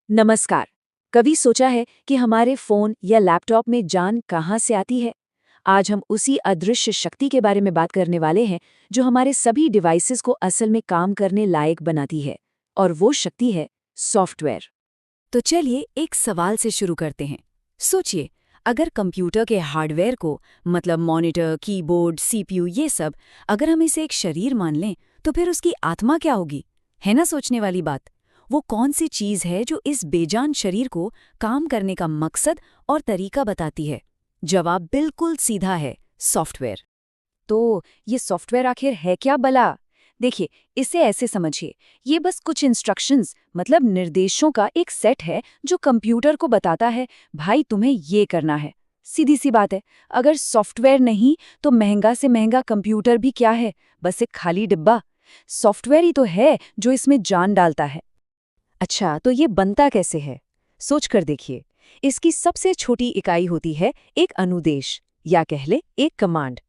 नमस्कार। कभी सोचा है कि हमारे फोन या लैपटॉप में जान कहाँ से आती है? आज हम उसी अदृश्य शक्ति के बारे में बात करने वाले हैं जो हमारे सभी डिवाइसेस को असल में काम करने लायक बनाती है। और वो शक्ति है सॉफ्टवेयर। तो चलिए एक सवाल से शुरू करते हैं। सोचिए, अगर कंप्यूटर के हार्डवेयर को मतलब मॉनिटर, कीबोर्ड, सीपीयू ये सब, अगर हम इसे एक शरीर मान लें तो फिर उसकी आत्मा क्या होगी? है ना सोचने वाली बात। वो कौन सी चीज है जो इस बेजान शरीर को काम करने का मकसद और तरीका बताती है? जवाब बिल्कुल सीधा है, सॉफ्टवेयर। तो ये सॉफ्टवेयर आखिर है क्या भला? देखिए, इसे ऐसे समझिए, ये बस कुछ इंस्ट्रक्शंस मतलब निर्देशों का एक सेट है जो कंप्यूटर को बताता है, भाई तुम्हें ये करना है। सीधी सी बात है, अगर सॉफ्टवेयर नहीं तो महंगा से महंगा कंप्यूटर भी क्या है, बस एक खाली डिब्बा। सॉफ्टवेयर ही तो है जो इसमें जान डालता है। अच्छा, तो ये बनता कैसे है? सोच कर देखिए। इसकी सबसे छोटी इकाई होती है एक अनुदेश, या कह ले एक कमांड।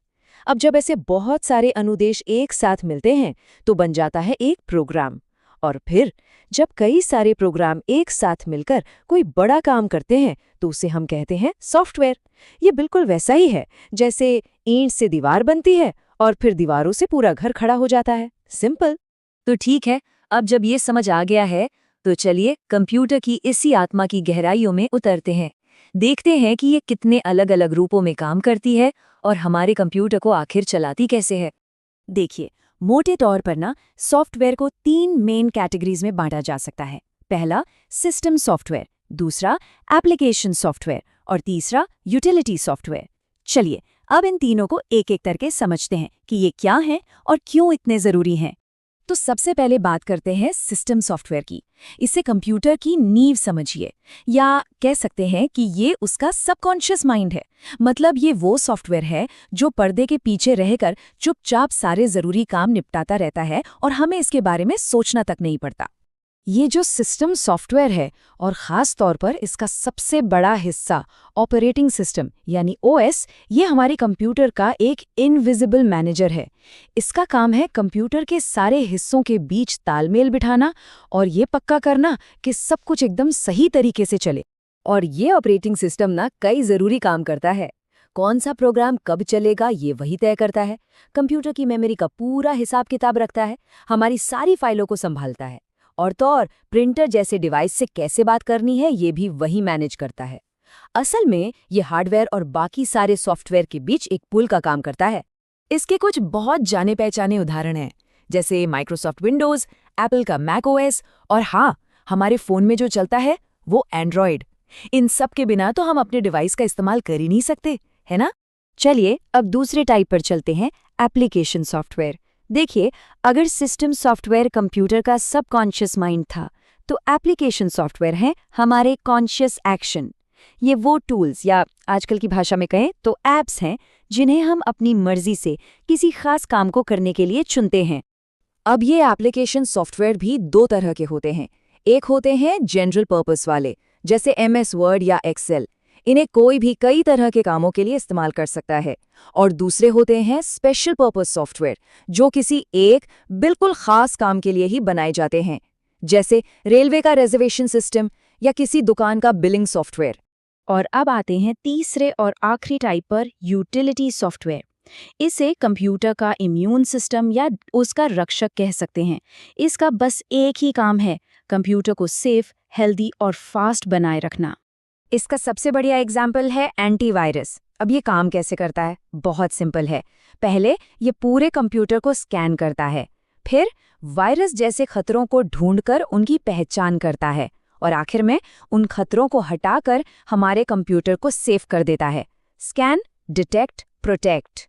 अब जब ऐसे बहुत सारे अनुदेश एक साथ मिलते हैं तो बन जाता है एक प्रोग्राम। और फिर जब कई सारे प्रोग्राम एक साथ मिलकर कोई बड़ा काम करते हैं तो उसे हम कहते हैं सॉफ्टवेयर। ये बिल्कुल वैसा ही है जैसे ईंट से दीवार बनती है और फिर दीवारों से पूरा घर खड़ा हो जाता है। सिंपल। तो ठीक है, अब जब ये समझ आ गया है तो चलिए कंप्यूटर की इसी आत्मा की गहराइयों में उतरते हैं। देखते हैं कि ये कितने अलग अलग रूपों में काम करती है और हमारे कंप्यूटर को आखिर चलाती कैसे है। देखिए, मोटे तौर पर ना सॉफ्टवेयर को 3 मेन कैटेगरीज में बांटा जा सकता है। पहला सिस्टम सॉफ्टवेयर, दूसरा एप्लीकेशन सॉफ्टवेयर और तीसरा यूटिलिटी सॉफ्टवेयर। चलिए अब इन तीनों को एक एक करके समझते हैं कि ये क्या हैं और क्यों इतने जरूरी हैं। तो सबसे पहले बात करते हैं सिस्टम सॉफ्टवेयर की। इसे कंप्यूटर की नींव समझिए, या कह सकते हैं कि ये उसका सबकॉन्शियस माइंड है। मतलब ये वो सॉफ्टवेयर है जो पर्दे के पीछे रहकर चुपचाप सारे जरूरी काम निपटाता रहता है और हमें इसके बारे में सोचना तक नहीं पड़ता। ये जो सिस्टम सॉफ्टवेयर है, और ख़ास तौर पर इसका सबसे बड़ा हिस्सा ऑपरेटिंग सिस्टम यानी ओएस, ये हमारे कंप्यूटर का एक इनविजिबल मैनेजर है। इसका काम है कंप्यूटर के सारे हिस्सों के बीच तालमेल बिठाना और ये पक्का करना कि सब कुछ एकदम सही तरीके से चले। और ये ऑपरेटिंग सिस्टम ना कई ज़रूरी काम करता है। कौन सा प्रोग्राम कब चलेगा ये वही तय करता है, कंप्यूटर की मेमोरी का पूरा हिसाब किताब रखता है, हमारी सारी फाइलों को संभालता है, और तो और प्रिंटर जैसे डिवाइस से कैसे बात करनी है ये भी वही मैनेज करता है। असल में ये हार्डवेयर और बाकी सारे सॉफ्टवेयर के बीच एक पुल का काम करता है। इसके कुछ बहुत जाने पहचाने उदाहरण हैं, जैसे माइक्रोसॉफ्ट विंडोज़, एप्पल का मैक ओएस और हाँ, हमारे फ़ोन में जो चलता है वो एंड्रॉयड। इन सब के बिना तो हम अपने डिवाइस का इस्तेमाल कर ही नहीं सकते, है ना? चलिए अब दूसरे टाइप पर चलते हैं, एप्लीकेशन सॉफ्टवेयर। देखिए, अगर सिस्टम सॉफ्टवेयर कंप्यूटर का सबकॉन्शियस माइंड था, तो एप्लीकेशन सॉफ्टवेयर हैं हमारे कॉन्शियस एक्शन। ये वो टूल्स या आजकल की भाषा में कहें तो ऐप्स हैं जिन्हें हम अपनी मर्जी से किसी खास काम को करने के लिए चुनते हैं। अब ये एप्लीकेशन सॉफ्टवेयर भी दो तरह के होते हैं। एक होते हैं जनरल पर्पस वाले, जैसे MS वर्ड या एक्सेल। इन्हें कोई भी कई तरह के कामों के लिए इस्तेमाल कर सकता है। और दूसरे होते हैं स्पेशल पर्पस सॉफ्टवेयर, जो किसी एक बिल्कुल खास काम के लिए ही बनाए जाते हैं, जैसे रेलवे का रिजर्वेशन सिस्टम या किसी दुकान का बिलिंग सॉफ्टवेयर। और अब आते हैं तीसरे और आखिरी टाइप पर, यूटिलिटी सॉफ्टवेयर। इसे कंप्यूटर का इम्यून सिस्टम या उसका रक्षक कह सकते हैं। इसका बस एक ही काम है, कंप्यूटर को सेफ, हेल्दी और फास्ट बनाए रखना। इसका सबसे बढ़िया एग्जाम्पल है एंटीवायरस। अब ये काम कैसे करता है? बहुत सिंपल है। पहले ये पूरे कंप्यूटर को स्कैन करता है, फिर वायरस जैसे खतरों को ढूंढकर उनकी पहचान करता है और आखिर में उन खतरों को हटाकर हमारे कंप्यूटर को सेफ कर देता है। Scan, detect, protect.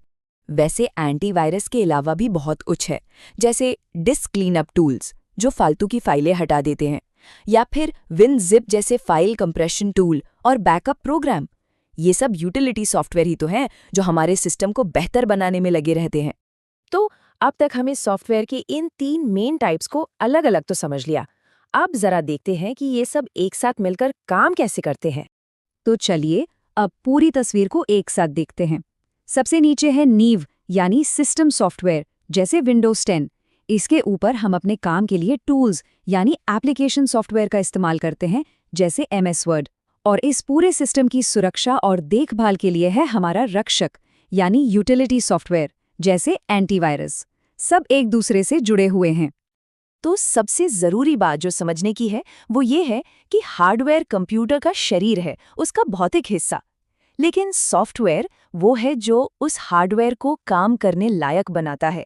वैसे एंटीवायरस के अलावा भी बहुत कुछ है, जैसे डिस्क क्लीनअप टूल्स जो फालतू की फाइलें हटा देते हैं, या फिर WinZip जैसे फाइल कंप्रेशन टूल और बैकअप प्रोग्राम। ये सब यूटिलिटी सॉफ्टवेयर ही तो हैं जो हमारे सिस्टम को बेहतर बनाने में लगे रहते हैं। तो अब तक हमें सॉफ्टवेयर के इन 3 मेन टाइप्स को अलग अलग तो समझ लिया। अब जरा देखते हैं कि ये सब एक साथ मिलकर काम कैसे करते हैं। तो चलिए अब पूरी तस्वीर को एक साथ देखते हैं। सबसे नीचे है नींव यानी सिस्टम सॉफ्टवेयर, जैसे विंडोज 10। इसके ऊपर हम अपने काम के लिए टूल्स यानी एप्लीकेशन सॉफ्टवेयर का इस्तेमाल करते हैं, जैसे MS वर्ड। और इस पूरे सिस्टम की सुरक्षा और देखभाल के लिए है हमारा रक्षक, यानी यूटिलिटी सॉफ्टवेयर, जैसे एंटीवायरस। सब एक दूसरे से जुड़े हुए हैं। तो सबसे ज़रूरी बात जो समझने की है वो ये है कि हार्डवेयर कंप्यूटर का शरीर है, उसका भौतिक हिस्सा। लेकिन सॉफ्टवेयर वो है जो उस हार्डवेयर को काम करने लायक बनाता है।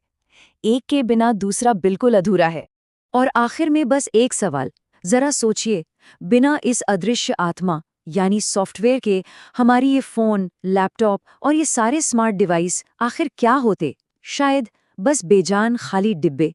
एक के बिना दूसरा बिल्कुल अधूरा है। और आखिर में बस एक सवाल, जरा सोचिए, बिना इस अदृश्य आत्मा यानी सॉफ्टवेयर के हमारी ये फोन, लैपटॉप और ये सारे स्मार्ट डिवाइस आखिर क्या होते? शायद बस बेजान खाली डिब्बे।